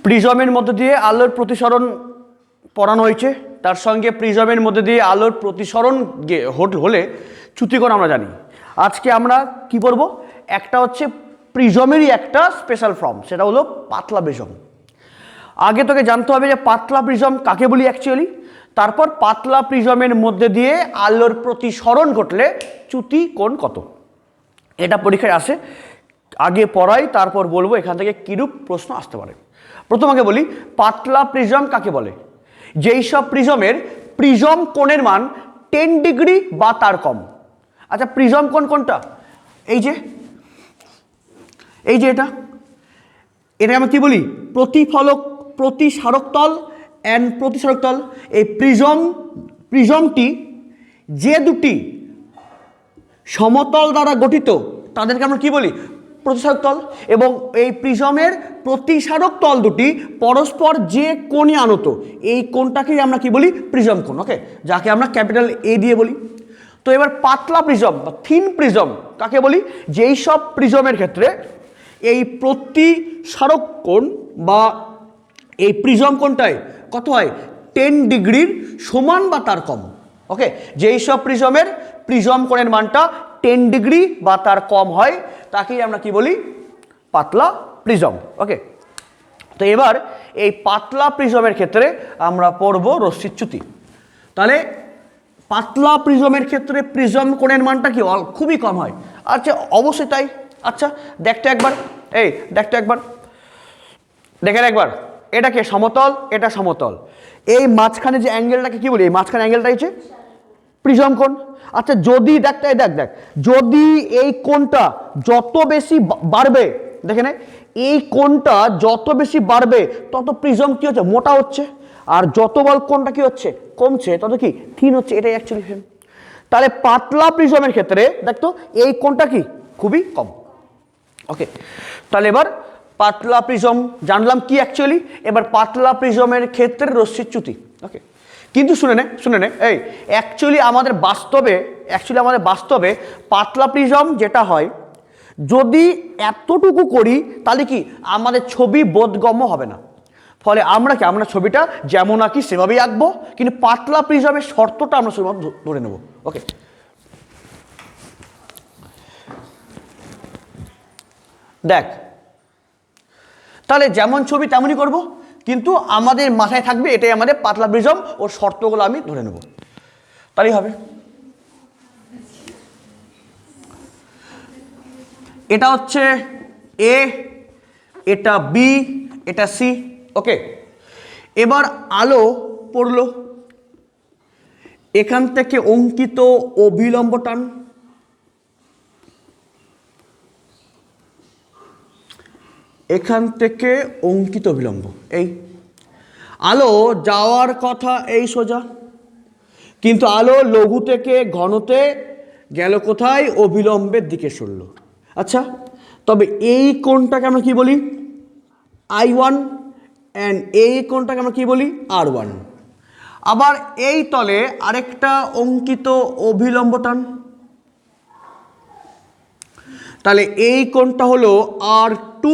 প্রিজমের মধ্যে দিয়ে আলোর প্রতিসরণ পড়ানো হয়েছে, তার সঙ্গে প্রিজমের মধ্যে দিয়ে আলোর প্রতিসরণ হলে চ্যুতিকোণ আমরা জানি। আজকে আমরা কি করব, একটা হচ্ছে প্রিজমেরই একটা স্পেশাল ফর্ম, সেটা হলো পাতলা প্রিজম। আগে তোকে জানতে হবে যে পাতলা প্রিজম কাকে বলি অ্যাকচুয়ালি, তারপর পাতলা প্রিজমের মধ্যে দিয়ে আলোর প্রতিসরণ ঘটলে চ্যুতিকোণ কত, এটা পরীক্ষায় আসে। আগে পড়াই তারপর বলবো এখান থেকে কিরূপ প্রশ্ন আসতে পারে। প্রথম আগে বলি পাতলা প্রিজম কাকে বলে, যেই সব প্রিজমের প্রিজম কোণের মান 10 ডিগ্রি বা তার কম। আচ্ছা প্রিজম কোণ কোনটা, এই যে এটা আমরা কি বলি, প্রতিসারক তল অ্যান্ড প্রতিসারক তল। এই প্রিজমটি যে দুটি সমতল দ্বারা গঠিত তাদেরকে আমরা কি বলি, প্রতিসারক তল। এবং এই প্রিজমের প্রতিসারক তল দুটি পরস্পর যে কোণে আনত, এই কোণটাকেই আমরা কি বলি, প্রিজম কোণ। ওকে, যাকে আমরা ক্যাপিটাল এ দিয়ে বলি। তো এবার পাতলা প্রিজম বা থিন প্রিজম কাকে বলি, যেই সব প্রিজমের ক্ষেত্রে এই প্রতিসারক কোণ বা এই প্রিজম কোণটায় কত হয়, 10 ডিগ্রির সমান বা তার কম। ওকে, যেই সব প্রিজমের প্রিজম কোণের মানটা 10 ডিগ্রি বা তার কম হয় তাকেই আমরা কি বলি, পাতলা প্রিজম। ওকে, তো এবার এই পাতলা প্রিজমের ক্ষেত্রে আমরা পড়ব রশ্মির চ্যুতি। তাহলে পাতলা প্রিজমের ক্ষেত্রে প্রিজম কোণের মানটা কি খুবই কম হয়। আচ্ছা অবশ্যই তাই। আচ্ছা দেখতে একবার, দেখেন একবার, এটাকে সমতল, এটা সমতল, এই মাঝখানে যে অ্যাঙ্গেলটাকে কি বলি, এই মাঝখানে অ্যাঙ্গেলটা হচ্ছে প্রিজম কোণ। আচ্ছা যদি দেখ যদি এই কোণটা যত বেশি বাড়বে, দেখেন এই কোণটা যত বেশি বাড়বে তত প্রিজম কি হচ্ছে, মোটা হচ্ছে, আর যত বল কোণটা কি হচ্ছে, কমছে, তত কি থিন হচ্ছে। এটাই অ্যাকচুয়ালি ফেম। তাহলে পাতলা প্রিজমের ক্ষেত্রে দেখতো এই কোণটা কি খুবই কম। ওকে, তাহলে এবার পাতলা প্রিজম জানলাম কি অ্যাকচুয়ালি। এবার পাতলা প্রিজমের ক্ষেত্রে রশ্মির চ্যুতি। ওকে, কিন্তু শুনে নে এই অ্যাকচুয়ালি আমাদের বাস্তবে পাতলা প্রিজম যেটা হয়, যদি এতটুকু করি তাহলে কি আমাদের ছবি বোধগম্য হবে না। ফলে আমরা ছবিটা যেমন আঁকি সেভাবেই আঁকবো, কিন্তু পাতলা প্রিজমের শর্তটা আমরা সেভাবে ধরে নেব। ওকে, দেখ তাহলে যেমন ছবি তেমনই করব, কিন্তু আমাদের মাথায় থাকবে এটাই আমাদের পাতলা প্রিজম, ওর শর্তগুলো আমি ধরে নেব, তাই হবে। এটা হচ্ছে এ, এটা বি, এটা সি। ওকে, এবার আলো পড়লো, এখান থেকে অঙ্কিত অভিলম্ব টান, এখান থেকে অঙ্কিত অভিলম্ব, এই আলো যাওয়ার কথা এই সোজা, কিন্তু আলো লঘু থেকে ঘনতে গেল কোথায়, অভিলম্বের দিকে সরল। আচ্ছা তবে এই কোণটাকে আমরা কি বলি, I1, অ্যান্ড এই কোণটাকে আমরা কি বলি, R1। আবার এই তলে আরেকটা অঙ্কিত অভিলম্ব টান, তাহলে এই কোণটা হলো R2।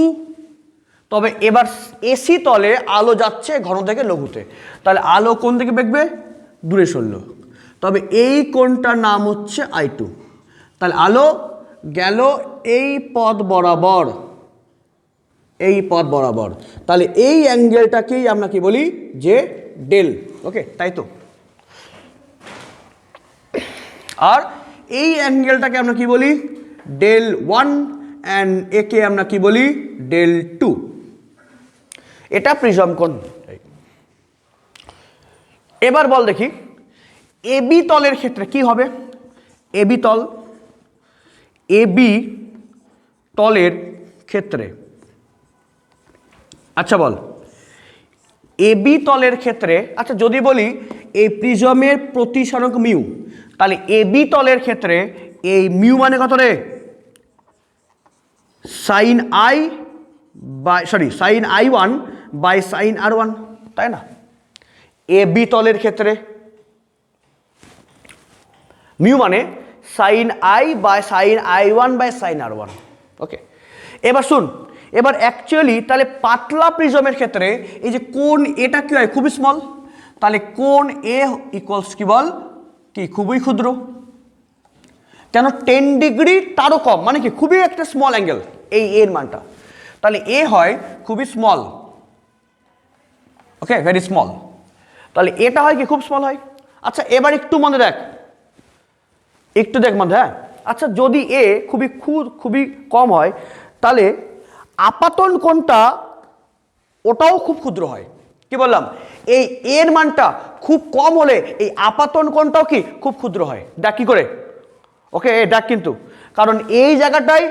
তবে এবার এসি তলে আলো যাচ্ছে ঘন থেকে লঘুতে, তাহলে আলো কোন দিকে বেঁকবে, দূরে সরল। তবে এই কোণটার নাম হচ্ছে I2। তাহলে আলো গেল এই পথ বরাবর, তাহলে এই অ্যাঙ্গেলটাকেই আমরা কি বলি, যে ডেল। ওকে, তাই তো। আর এই অ্যাঙ্গেলটাকে আমরা কি বলি, ডেল 1, অ্যান্ড একে আমরা কি বলি, ডেল 2। এটা প্রিজম কোণ। এবার বল দেখি এবি তলের ক্ষেত্রে কি হবে। এবি তলের ক্ষেত্রে, আচ্ছা বল এবি তলের ক্ষেত্রে, আচ্ছা যদি বলি এই প্রিজমের প্রতিসরক মিউ, তাহলে এবি তলের ক্ষেত্রে এই মিউ মানে কত রে, sign I1 by sine R1, তাই না। এবি তলের ক্ষেত্রে মিউ মানে sine I by sine I1 by sine R1। Okay, এবার শুন এবার অ্যাকচুয়ালি তাহলে পাতলা প্রিজমের ক্ষেত্রে এই যে কোণ এটা কি হয়, খুবই স্মল, তাহলে কোণ এ ইকুয়ালস কি বল, কি খুবই ক্ষুদ্র, কেন 10 ডিগ্রি তারও কম, মানে কি খুবই একটা স্মল অ্যাঙ্গেল এই এর মানটা, তাহলে এ হয় খুবই স্মল, ওকে ভেরি স্মল, তাহলে এটা হয় কি খুব স্মল হয়। আচ্ছা এবার একটু মনে দেখ, একটু দেখ মনে, হ্যাঁ আচ্ছা যদি এ খুবই কম হয় তাহলে আপাতন কোণটা ওটাও খুব ক্ষুদ্র হয়, কি বললাম, এই এর মানটা খুব কম হলে এই আপাতন কোণটাও কি খুব ক্ষুদ্র হয়, দেখ কি করে, ওকে দেখ কিন্তু, কারণ এই জায়গাটাই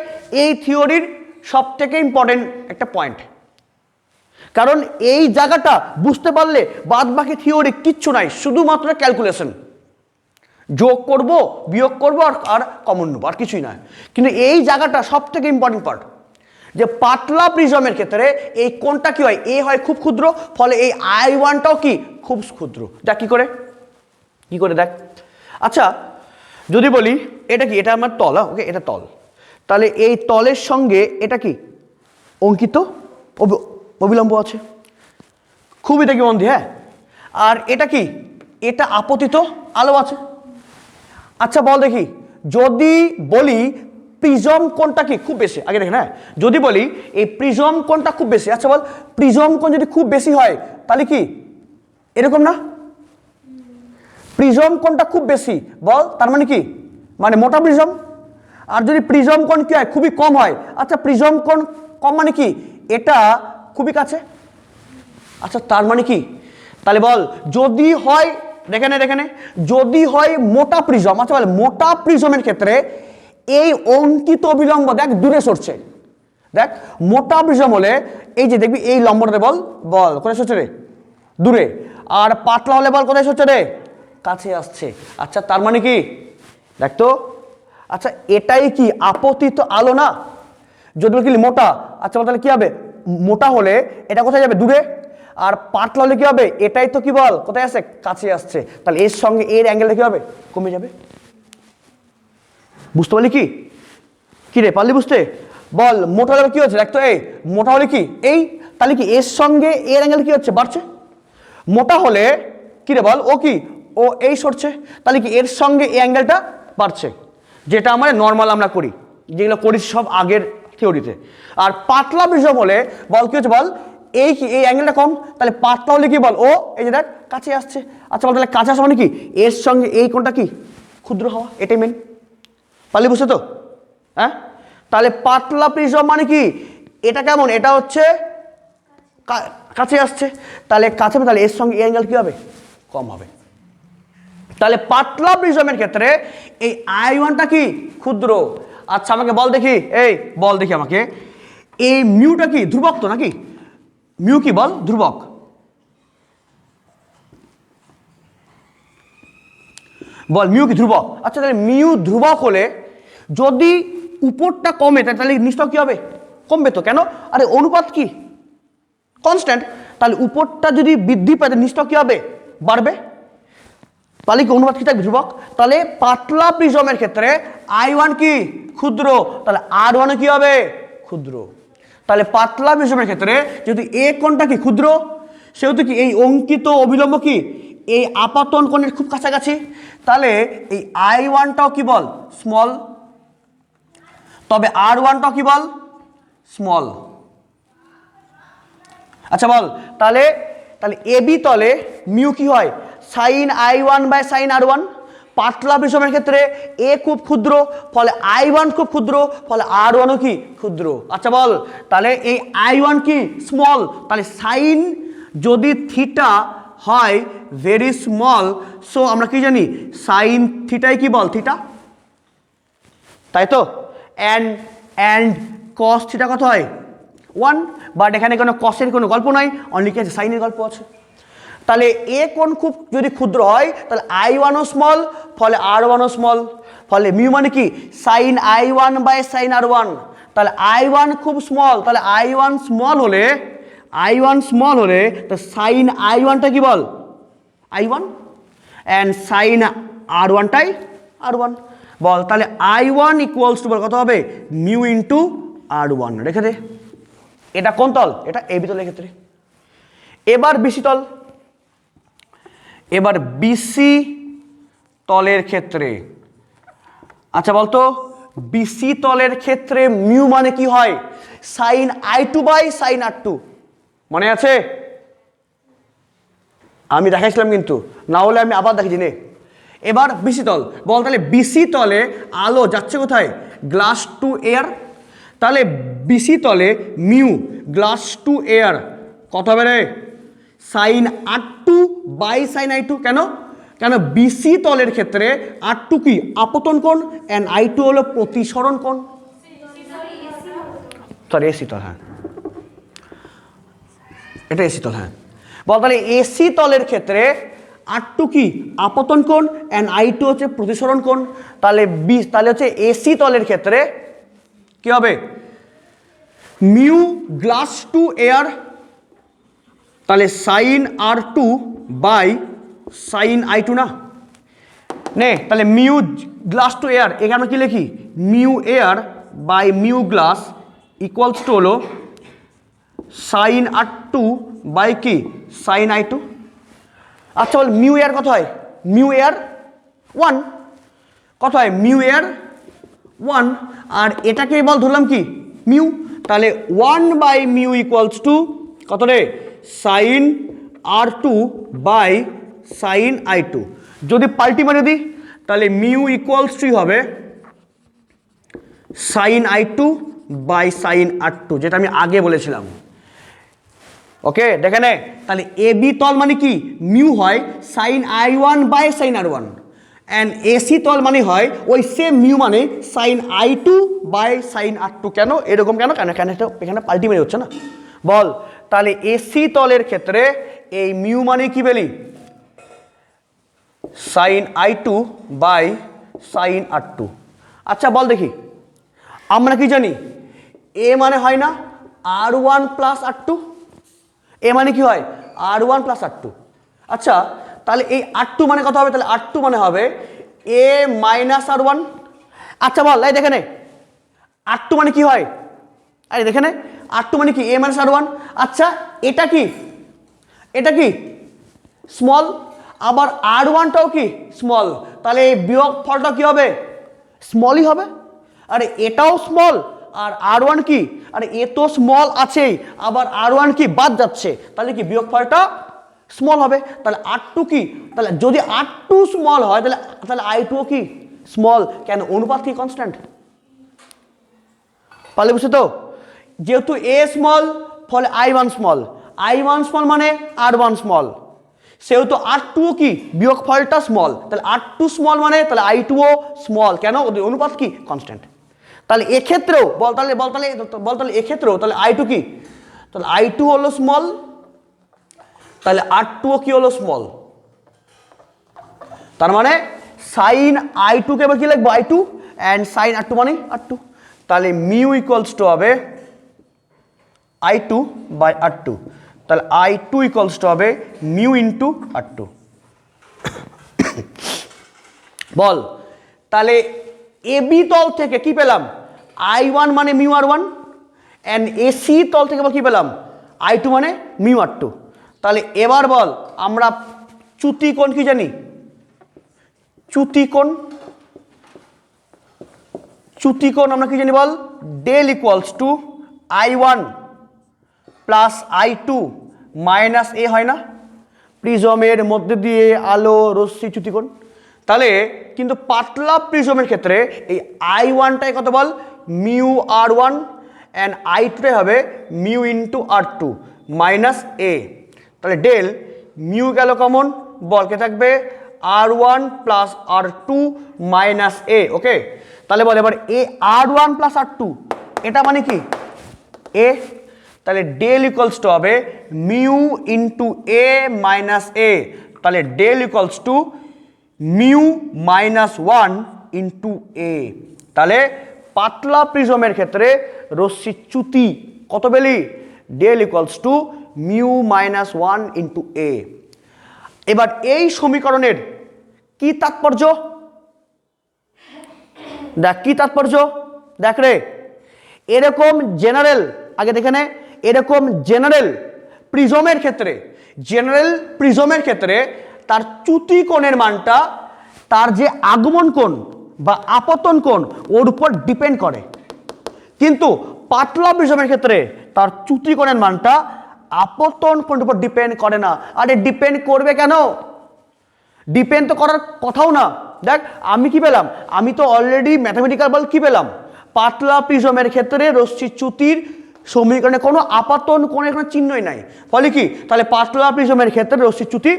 এই থিওরির সব থেকে ইম্পর্টেন্ট একটা পয়েন্ট, কারণ এই জায়গাটা বুঝতে পারলে বাদ বাকি থিওরি কিচ্ছু নাই, শুধুমাত্র ক্যালকুলেশন, যোগ করব বিয়োগ করব আর কমন নেব, আর কিছুই নয়, কিন্তু এই জায়গাটা সব থেকে ইম্পর্টেন্ট পার্ট, যে পাতলা প্রিজমের ক্ষেত্রে এই কোণটা কি হয়, এ হয় খুব ক্ষুদ্র, ফলে এই I1টাও কি খুব ক্ষুদ্র, দেখ কি করে দেখ। আচ্ছা যদি বলি এটা কি, এটা আমার তল, ওকে এটা তল, তাহলে এই তলের সঙ্গে এটা কি অঙ্কিত অবিলম্ব আছে, খুবই দেখি মন দিয়ে, হ্যাঁ, আর এটা কি, এটা আপতিত আলো আছে। আচ্ছা বল দেখি, যদি বলি প্রিজম কোণটা কি খুব বেশি, আগে দেখেন, হ্যাঁ যদি বলি এই প্রিজম কোণটা খুব বেশি, আচ্ছা বল প্রিজম কোণ যদি খুব বেশি হয় তাহলে কি এরকম না, প্রিজম কোণটা খুব বেশি বল, তার মানে কি, মানে মোটা প্রিজম, আর যদি প্রিজম কোণ কি হয় খুবই কম হয়, আচ্ছা প্রিজম কোণ কম মানে কি এটা খুবই কাছে, আচ্ছা তার মানে কি, তাহলে বল যদি হয় দেখেনে যদি হয় মোটা প্রিজম, আচ্ছা বল মোটা প্রিজমের ক্ষেত্রে এই অঙ্কিত অবিলম্ব দেখ দূরে সরছে, দেখ মোটা প্রিজম হলে এই যে দেখবি এই লম্বটাতে বল বল কোথায় সরছে রে, দূরে, আর পাতলা হলে বল কোথায় সরছে রে, কাছে আসছে, আচ্ছা তার মানে কি দেখ তো, আচ্ছা এটাই কি আপতিত আলো না, যদি বলি মোটা, আচ্ছা বল তাহলে কি হবে, মোটা হলে এটা কোথায় যাবে, দূরে, আর পাতলা হলে কি হবে, এটাই তো কি বল কোথায় আসছে, কাছে আসছে, তাহলে এর সঙ্গে এর অ্যাঙ্গেলটা কি হবে, কমে যাবে, বুঝতে পারলি কি রে, পারলি বুঝতে, বল মোটা হলে কি হচ্ছে দেখ তো, এই মোটা হলে কি এই, তাহলে কি এর সঙ্গে এর অ্যাঙ্গেল কি হচ্ছে, বাড়ছে, মোটা হলে কি রে বল ও কি ও এই সরছে, তাহলে কি এর সঙ্গে এই অ্যাঙ্গেলটা বাড়ছে, যেটা আমরা নর্মাল আমরা করি, যেগুলো করি সব আগের থিওরিতে, আর পাতলা প্রিজম হলে বল কি হচ্ছে বল, এই কি এই অ্যাঙ্গেলটা কম, তাহলে পাতলা হলে কি বল ও এই যে দেখ কাছে আসছে, আচ্ছা বল তাহলে কাছে আসা মানে কি এর সঙ্গে এই কোণটা কি ক্ষুদ্র হওয়া, এটাই মেন, পারলি বুঝতে তো, হ্যাঁ তাহলে পাতলা প্রিজম মানে কি এটা কেমন, এটা হচ্ছে কাছে আসছে, তাহলে কাছে, তাহলে এর সঙ্গে এই অ্যাঙ্গেল কি হবে, কম হবে, তাহলে পাতলা প্রিজমের ক্ষেত্রে এই I1টা কি ক্ষুদ্র। আচ্ছা আমাকে বল দেখি, এই বল দেখি আমাকে, এই মিউটা কি ধ্রুবক তো নাকি, মিউ কি বল ধ্রুবক, বল মিউ কি ধ্রুবক, আচ্ছা তাহলে মিউ ধ্রুবক হলে যদি উপরটা কমে তাহলে নিচটা কি হবে, কমবে তো, কেন, আরে অনুপাত কি কনস্ট্যান্ট, তাহলে উপরটা যদি বৃদ্ধি পায় তাহলে নিচটা কি হবে, বাড়বে, তাহলে কি অনুপাত কি থাকবে, ধ্রুবক, তাহলে পাতলা প্রিজমের ক্ষেত্রে I1 কি ক্ষুদ্র, তাহলে R1 কি হবে ক্ষুদ্র, তাহলে পাতলা প্রিজমের ক্ষেত্রে যদি এ কোণটা কি ক্ষুদ্র, সেহেতু কি এই অঙ্কিত অবিলম্ব কি এই আপাতন কোণের খুব কাছাকাছি, তাহলে এই I1টাও কি বল স্মল, তবে R1টাও কি বল স্মল, আচ্ছা বল তাহলে এবি তলে মিউ কি হয় sine I1 by sine R1, পাতলা প্রিজমের ক্ষেত্রে এ খুব ক্ষুদ্র, ফলে I1 খুব ক্ষুদ্র, ফলে R1ও কি ক্ষুদ্র, আচ্ছা বল তাহলে এই I1 কি স্মল, তাহলে সাইন যদি থিটা হয় ভেরি স্মল, সো আমরা কি জানি সাইন থিটাই কি বল থিটা, তাই তো, অ্যান্ড কস থিটা কত হয় 1, বাট এখানে কোনো কসের কোনো গল্প নাই, অনলি কি আছে সাইনের গল্প আছে, তাহলে এ কোণ খুব যদি ক্ষুদ্র হয় তাহলে I1ও স্মল, ফলে R1ও স্মল, ফলে মিউ মানে কি sign I1 by sine R1, তাহলে I1 খুব স্মল, তাহলে I1 স্মল হলে তো সাইন I1টা কি বল I1, অ্যান্ড সাইন R1টাই R1, বল তাহলে I1 ইকুয়ালস টু বল কত হবে মিউ ইন্টু R1, রেখে দে, এটা কোন তল? এটা এবি তলের ক্ষেত্রে। এবার বিসি তল, এবার বিসি তলের ক্ষেত্রে আচ্ছা বলতো বিসি তলের ক্ষেত্রে মিউ মানে কি হয়? Sign i2 by sine r2, মনে আছে? আমি দেখাইছিলাম কিন্তু, না হলে আমি আবার দেখাচ্ছি নে। এবার বিসি তল বল, তাহলে বিসি তলে আলো যাচ্ছে কোথায়? Glass to air. তাহলে বিসি তলে মিউ গ্লাস টু এয়ার কত হবে রে? Sine r2 by sine i2। কেন? কেন বিসি তলের ক্ষেত্রে r2 কি? আপতন কোণ, এন্ড i2 হলো প্রতিসরণ কোণ। সরি এসি তল, হ্যাঁ এটা এসি তল। হ্যাঁ বল, তাহলে এসি তলের ক্ষেত্রে r2 কি? আপতন কোণ, এন্ড i2 হচ্ছে প্রতিসরণ কোণ। তাহলে তাহলে হচ্ছে এসি তলের ক্ষেত্রে কি হবে? মিউ গ্লাস টু এয়ার, তাহলে sine r2 by sine i2 না নে। তাহলে মিউ গ্লাস টু এয়ার, এখানে কি লিখি? Mu air by mu glass equals to হলো সাইন r2 বাই কি? Sine i2। আচ্ছা বল মিউ এয়ার কত হয়? মিউ এয়ার 1 কত হয়? মিউ এয়ার 1, আর এটাকে বল ধরলাম কি? মিউ। তাহলে 1 বাই মিউ ইকুয়ালস টু কত রে? Sine r2 by sine i2। যদি পাল্টি মানে দিই তাহলে মিউ ইকুয়ালস টু হবে sine i2 by sine r2, যেটা আমি আগে বলেছিলাম। ওকে দেখে নে, তাহলে এ বি তল মানে কি? মিউ হয় sine i1 by sine r1, and AC তল মানে হয় ওই সেম মিউ মানে sine i2 by sine r2। কেন এরকম? কেন কেন কেন এখানে পাল্টি মেরে হচ্ছে না বল। তাহলে এসি তলের ক্ষেত্রে এই মিউ মানে কি বলি? Sine i2 by sine r2। আচ্ছা বল দেখি, আমরা কি জানি? এ মানে হয় না r1 প্লাস r2? এ মানে কি হয়? r1 plus r2। আচ্ছা তাহলে এই r2 মানে কত হবে? তাহলে r2 মানে হবে a মাইনাস r1। আচ্ছা বল, এই দেখে নে r2 মানে কি হয়? আরে দেখে নে r2 মানে কি? a minus r1। আচ্ছা এটা কি? এটা কি? স্মল। আবার r1টাও কি? স্মল। তাহলে এই বিয়োগ ফলটা কি হবে? স্মলই হবে। আরে এটাও স্মল, আর r1 কি? আরে এ তো স্মল আছেই, আবার r1 কি? বাদ যাচ্ছে, তাহলে কি বিয়োগ ফলটা স্মল হবে। তাহলে r2 কি? তাহলে যদি r2 স্মল হয় তাহলে তাহলে i2 কি? স্মল। কেন? অনুপাত কি? কনস্ট্যান্ট। পারলে বুঝছো তো? যেহেতু এ স্মল ফলে i1 স্মল, i1 স্মল মানে r1 স্মল, সেহেতু r2 কি? বিয়োগ ফলটা স্মল। তাহলে r2 স্মল মানে তাহলে i2 ও স্মল। কেন? ওদের অনুপাত কি? কনস্ট্যান্ট। তাহলে এক্ষেত্রেও বল, তাহলে বল, তাহলে বল, তাহলে এক্ষেত্রেও তাহলে i2 কি? তাহলে i2 হলো স্মল, তাহলে r2 কি হলো? স্মল। তার মানে সাইন i2 কে এবার কি লিখবো? i2, অ্যান্ড সাইন r2 মানে r2। তাহলে মিউ ইকুয়ালস টু হবে i2 বাই r2। তাহলে i2 ইকুয়ালস টু হবে মিউ ইন্টু r2। বল তাহলে এবি তল থেকে কি পেলাম? i1 মানে মিউ r1, অ্যান্ড এসি তল থেকে কি পেলাম? i2 মানে মিউ r2। তাহলে এবার বল আমরা চ্যুতি কোণ কি জানি? চ্যুতি কোণ, চ্যুতি কোণ আমরা কি জানি বল? Del equals to i1 plus i2 minus A হয় না? প্রিজমের মধ্যে দিয়ে আলো রশ্মি চ্যুতি কোণ। তাহলে কিন্তু পাতলা প্রিজমের ক্ষেত্রে এই i1টাই কত বল? মিউ r1, অ্যান্ড i2টাই হবে mu into r2 minus A. তাহলে ডেল মিউ গেল কমন, বল কে থাকবে? r1 প্লাস r2 মাইনাস এ। ওকে তাহলে বল এবার এ r1 প্লাস r2 এটা মানে কি? এ। তাহলে ডেল ইকুয়ালস টু হবে mu into A minus A. তাহলে del equals to mu minus 1 into A. তাহলে পাতলা প্রিজমের ক্ষেত্রে রশ্মির চ্যুতি কত পেলি? Del equals to mu minus 1 into A. এবার এই সমীকরণের কি তাৎপর্য? দেখ কি তাৎপর্য, দেখ রে, এরকম জেনারেল আগে দেখে নে, এরকম জেনারেল প্রিজমের ক্ষেত্রে তার চ্যুতি কোণের মানটা তার যে আগমন কোণ বা আপতন কোণ ওর উপর ডিপেন্ড করে, কিন্তু পাতলা প্রিজমের ক্ষেত্রে তার চ্যুতি কোণের মানটা আপতন কোণের উপর ডিপেন্ড করে না। আরে ডিপেন্ড করবে কেন? ডিপেন্ড তো করার কথাও না। দেখ আমি কি পেলাম, আমি তো অলরেডি ম্যাথামেটিক্যাল বল কি পেলাম, পাতলা প্রিজমের ক্ষেত্রে রশ্মি চ্যুতির সমীকরণে কোনো আপাতন কোণের কোনো চিহ্নই নাই, ফলে কি তাহলে পাতলা প্রিজমের ক্ষেত্রে রশ্মি চ্যুতি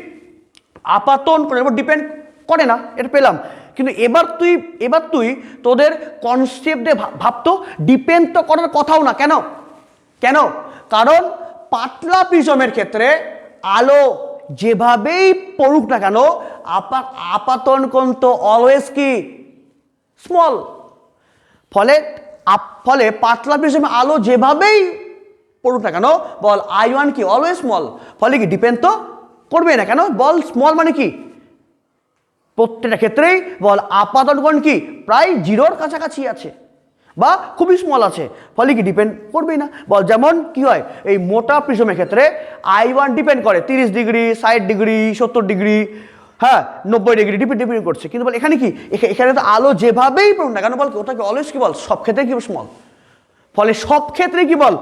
আপাতন কোণের উপর ডিপেন্ড করে না, এটা পেলাম। কিন্তু এবার তুই তোদের কনসেপ্টে ভাবতো ডিপেন্ড তো করার কথাও না। কেন? কারণ পাতলা প্রিজমের ক্ষেত্রে আলো যেভাবেই পড়ুক না কেন আপাতন কোণ তো অলওয়েজ কি স্মল, ফলে পাতলা প্রিজমে আলো যেভাবেই পড়ুক না কেন বল I1 কি অলওয়েজ স্মল, ফলে কি ডিপেন্ড তো করবে না। কেন? বল স্মল মানে কি প্রত্যেকটা ক্ষেত্রেই বল আপাতন কোণ কি প্রায় জিরোর কাছাকাছি আছে বা খুবই স্মল আছে, ফলে কি ডিপেন্ড করবেই না। বল যেমন কি হয় এই মোটা প্রিজমের ক্ষেত্রে I1 ডিপেন্ড করে 30 ডিগ্রি, 60 ডিগ্রি, 70 ডিগ্রি, হ্যাঁ 90 ডিগ্রি ডিপেন্ড করছে। কিন্তু বল এখানে কি, এখানে তো আলো যেভাবেই পড়ুক না কেন বল ওটাকে অলওয়েজ কি বল সব ক্ষেত্রে কি স্মল, ফলে সব ক্ষেত্রে কি বল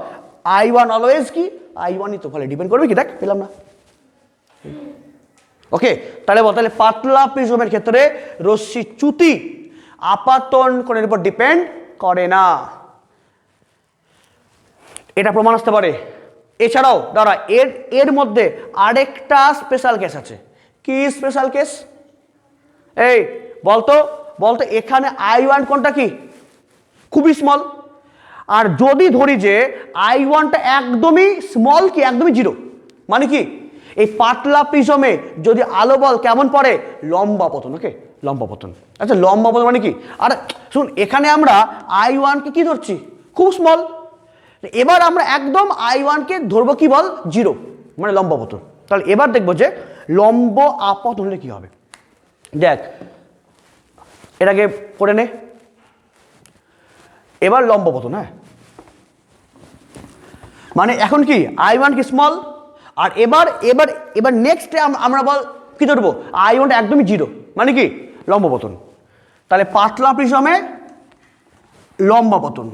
I1 অলওয়েজ কি I1ই তো, ফলে ডিপেন্ড করবে কি। দেখ পেলাম না। ওকে, তাহলে বল তাহলে পাতলা প্রিজমের ক্ষেত্রে রশ্মি চ্যুতি আপাতন কোণের উপর ডিপেন্ড করে না, এটা প্রমাণ আসতে পারে। এছাড়াও দাঁড়া এর মধ্যে আরেকটা স্পেশাল কেস আছে। কি স্পেশাল কেস? এই বলতো এখানে I1 কোণটা কি খুবই স্মল, আর যদি ধরি যে I1টা একদমই স্মল কি একদমই জিরো, মানে কি এই পাতলা প্রিজমে যদি আলো বল কেমন পড়ে লম্বা পতন। ওকে, লম্বা পতন। আচ্ছা লম্বা পতন মানে কি? আর শুন এখানে আমরা I1 কে কি ধরছি খুব স্মল, এবার আমরা একদম I1 কে ধরবো কি বল জিরো, মানে লম্বা পতন। তাহলে এবার দেখবো যে লম্ব আপতন হলে কি হবে। দেখ এটাকে পড়ে নে, এবার লম্ব পতন। হ্যাঁ মানে এখন কি I1 কি স্মল, আর এবার নেক্সটে আমরা বল কি ধরবো I1টা একদমই জিরো, মানে কি লম্ব পতন। তাহলে পাতলা প্রিজমে লম্বা পতন।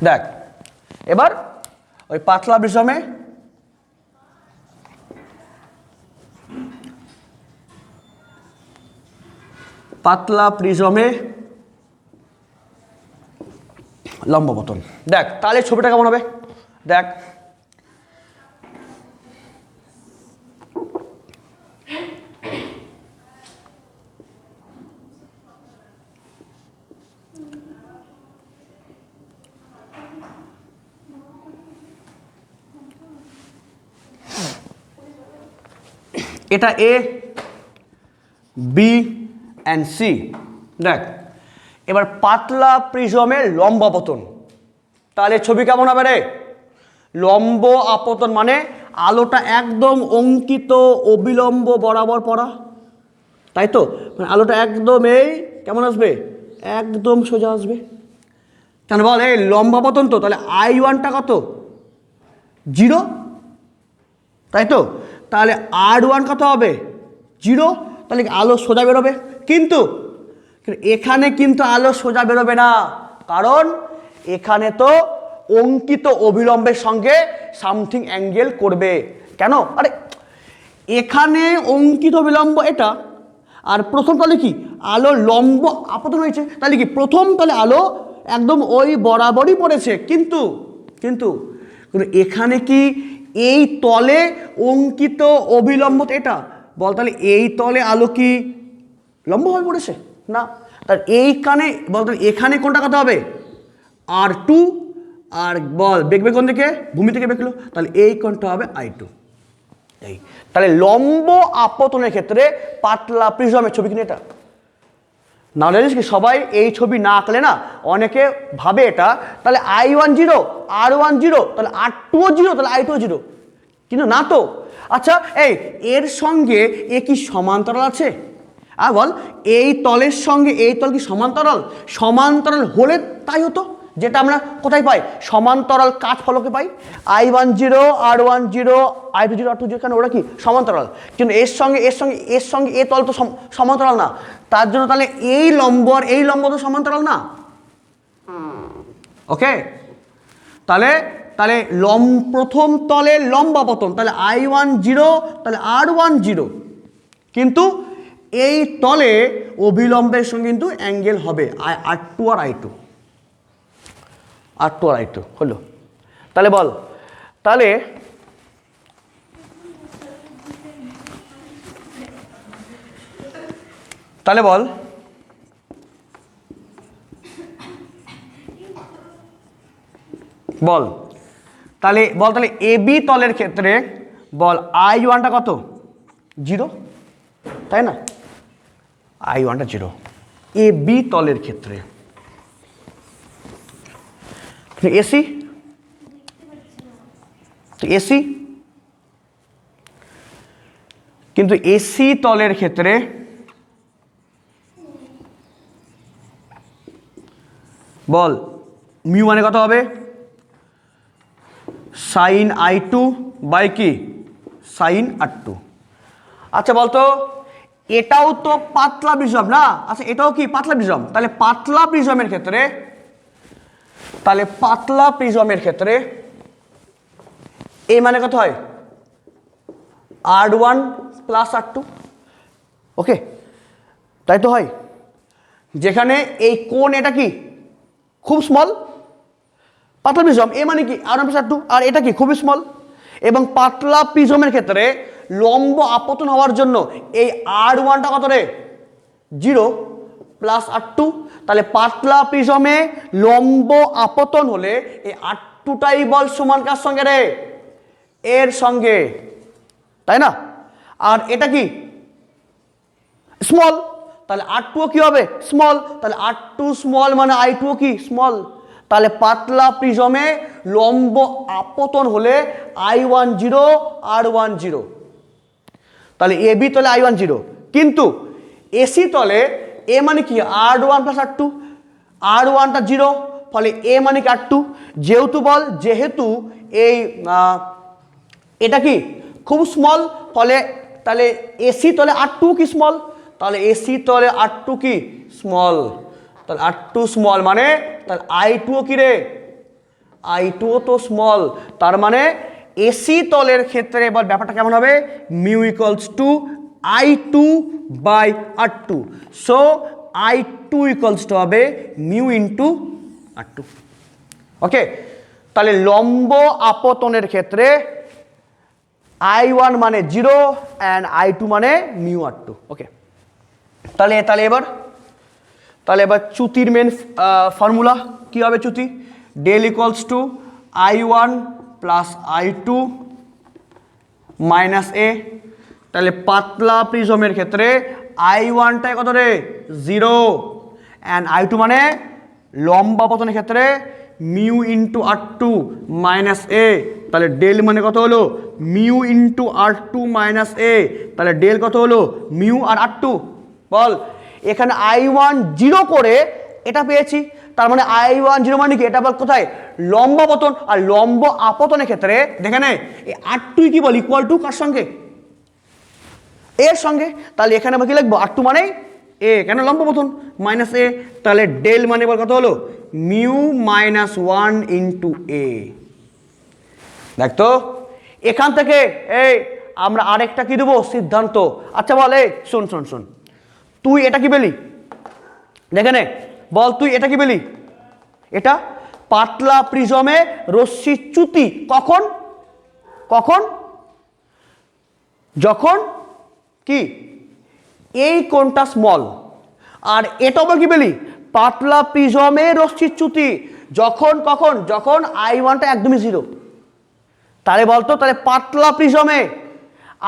দেখ এবার ওই পাতলা প্রিজমে লম্বা পতন। দেখ তাহলে ছবিটা কেমন হবে। দেখ এটা A, B and C। দেখ এবার পাতলা প্রিজমের লম্বা পতন, তাহলে ছবি কেমন হবে রে? লম্ব আপতন মানে আলোটা একদম অঙ্কিত অবিলম্ব বরাবর পড়া, তাই তো, মানে আলোটা একদম এই কেমন আসবে একদম সোজা আসবে। তাহলে বল এই লম্বা পতন তো, তাহলে I1টা কত জিরো, তাই তো, তাহলে R1 কত হবে জিরো, তাহলে আলো সোজা বেরোবে। কিন্তু এখানে কিন্তু আলো সোজা বেরোবে না, কারণ এখানে তো অঙ্কিত অবিলম্বের সঙ্গে সামথিং অ্যাঙ্গেল করবে। কেন? আরে এখানে অঙ্কিত বিলম্ব এটা, আর প্রথম তাহলে কি আলো লম্ব আপতন হয়েছে, তাহলে কি প্রথম তাহলে আলো একদম ওই বরাবরই পড়েছে, কিন্তু কিন্তু এখানে কি এই তলে অঙ্কিত অবিলম্ব এটা বল, তাহলে এই তলে আলো কি লম্বভাবে পড়েছে না, তার এইখানে বল তাহলে এখানে কোনটা কত হবে R2, আর বল বেগবে কোন দিকে ভূমি থেকে বেঁকলো, তাহলে এই কোণটা হবে I2। এই তাহলে লম্ব আপতনের ক্ষেত্রে পাতলা প্রিজমের ছবি কিনে এটা না হলে কি সবাই এই ছবি না আঁকলে না অনেকে ভাবে এটা, তাহলে I1 জিরো, R1 জিরো, তাহলে R2ও জিরো, তাহলে I2ও জিরো, কিন্তু না তো। আচ্ছা এই এর সঙ্গে এ কি সমান্তরাল আছে? আর বল এই তলের সঙ্গে এই তল কি সমান্তরাল? সমান্তরাল হলে তাই হতো, যেটা আমরা কোথায় পাই? সমান্তরাল কাজ ফলকে পাই। I10 R10 I20 R20, কেন ওরা কি সমান্তরাল, কিন্তু এর সঙ্গে এ তল তো সমান্তরাল না, তার জন্য তাহলে এই লম্ব আর এই লম্ব তো সমান্তরাল না। ওকে, তাহলে প্রথম তলের লম্ব আপতন, তাহলে I10 তাহলে R10, কিন্তু এই তলে অভিলম্বের সঙ্গে কিন্তু অ্যাঙ্গেল হবে R2 আর I2 হলো। তাহলে বল, তাহলে বল তাহলে AB তলের ক্ষেত্রে বল I1টা কত? 0, তাই না? I1টা 0 AB তলের ক্ষেত্রে। এসি কিন্তু এসি তলের ক্ষেত্রে বল মিউ মানে কত হবে? সাইন I2 বাই কি সাইন R2। আচ্ছা বলতো, এটাও তো পাতলা প্রিজম না? আচ্ছা এটাও কি পাতলা প্রিজম? তাহলে পাতলা প্রিজমের ক্ষেত্রে এ মানে কত হয়? R1 plus R2। ওকে, তাই তো হয়, যেখানে এই কোণ এটা কি খুব স্মল, পাতলা প্রিজম, এ মানে কি R1 প্লাস R2, আর এটা কি খুবই স্মল। এবং পাতলা প্রিজমের ক্ষেত্রে লম্ব আপতন হওয়ার জন্য এই R1টা কত রে? 0 প্লাস R2। তাহলে পাতলা প্রিজমে লম্ব আপতন হলে এই R2টাই বল সমান কার সঙ্গে রে? এর সঙ্গে, তাই না? আর এটা কি স্মল, তাহলে R2 কি হবে? স্মল। তাহলে R2 স্মল মানে I2 কি স্মল। তাহলে পাতলা প্রিজমে লম্ব আপতন হলে I10 R10, তাহলে AB তলে I10, কিন্তু এসি তলে এ মানে কি R1 প্লাস R2, R1টা 0, ফলে এ মানে কি R2। যেহেতু এই এটা কি খুব স্মল, ফলে তাহলে এসি তলে R2 কি স্মল, তাহলে এসি তলে R2 কি স্মল, তাহলে R2 স্মল মানে তাহলে I2 কি রে? I2 তো স্মল। তার মানে এসি তলের ক্ষেত্রে এবার ব্যাপারটা কেমন হবে? Mu equals to I2 by R2, so I2 equals to হবে মিউ ইন্টু R2। ওকে, তাহলে লম্ব আপতনের ক্ষেত্রে I1 মানে 0 অ্যান্ড I2 মানে মিউ R2। ওকে, তাহলে এবার চ্যুতির মেন ফর্মুলা কি হবে? চ্যুতি del equals to I1 plus I2 minus A. তাহলে পাতলা প্রিজমের ক্ষেত্রে I1টাই কত রে? 0, অ্যান্ড I2 মানে লম্বা পতনের ক্ষেত্রে mu into R2 minus A. তাহলে ডেল মানে কত হলো? Mu into R2 minus A. তাহলে ডেল কত হলো? মিউ আর R2। বল, এখানে I1 0 করে এটা পেয়েছি, তার মানে I10 মানে কি? এটা বল কোথায়? লম্ব আপতন। আর লম্ব আপতনের ক্ষেত্রে দেখে নে এই R2 কি বল ইকুয়াল টু কার সঙ্গে? এর সঙ্গে। তাহলে এখানে আমরা কি লিখবো? R2 মানে এ, কেন লম্ব আপতন, মাইনাস এ। তাহলে ডেল মানে বল কত হলো? মিউ মাইনাস 1 ইন্টু এ। দেখ তো, এখান থেকে আমরা আরেকটা কি দেবো? সিদ্ধান্ত। আচ্ছা বল, শোন, তুই এটা কি পেলি? দেখে নে, বল তুই এটা কি পেলি? এটা পাতলা প্রিজমে রশ্মির চ্যুতি কখন? যখন কি এই কোণটা স্মল। আর এটাও কি পেলি? পাতলা প্রিজমে রশ্মির চ্যুতি যখন I1টা একদমই 0। তাহলে বলতো, তাহলে পাতলা প্রিজমে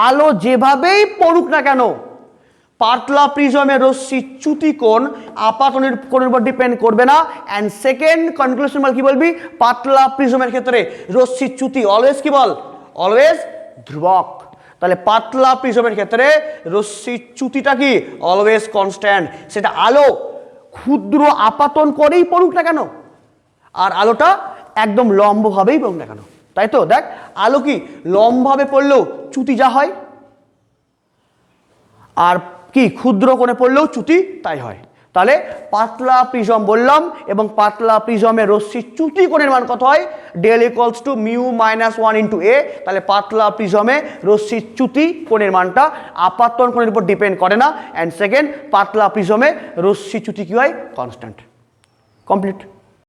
আলো যেভাবেই পড়ুক না কেন, পাতলা প্রিজমের রশ্মির চ্যুতি কোণ আপাতনের কোণের উপর ডিপেন্ড করবে না। অ্যান্ড সেকেন্ড কনক্লুশন বল কি বলবি? পাতলা প্রিজমের ক্ষেত্রে রশ্মির চ্যুতি অলওয়েজ কি বল? অলওয়েজ ধ্রুবক। তাহলে পাতলা প্রিজমের ক্ষেত্রে রশ্মির চ্যুতিটা কি অলওয়েজ কনস্ট্যান্ট, সেটা আলো ক্ষুদ্র আপাতন করেই পড়ুক না কেন, আর আলোটা একদম লম্বভাবেই পড়ুক না কেন, তাই তো? দেখ আলো কি লম্বভাবে পড়লেও চ্যুতি যা হয়, আর কি ক্ষুদ্র কোণে পড়লেও চ্যুতি তাই হয়। তাহলে পাতলা প্রিজম বললাম, এবং পাতলা প্রিজমের রশ্মির চ্যুতি কোণের মান কত হয়? Del equals to mu minus 1 into A. তাহলে পাতলা প্রিজমে রশ্মির চ্যুতি কোণের মানটা আপাতন কোণের উপর ডিপেন্ড করে না। অ্যান্ড সেকেন্ড, পাতলা প্রিজমে রশ্মি চ্যুতি কি হয়? কনস্ট্যান্ট। কমপ্লিট।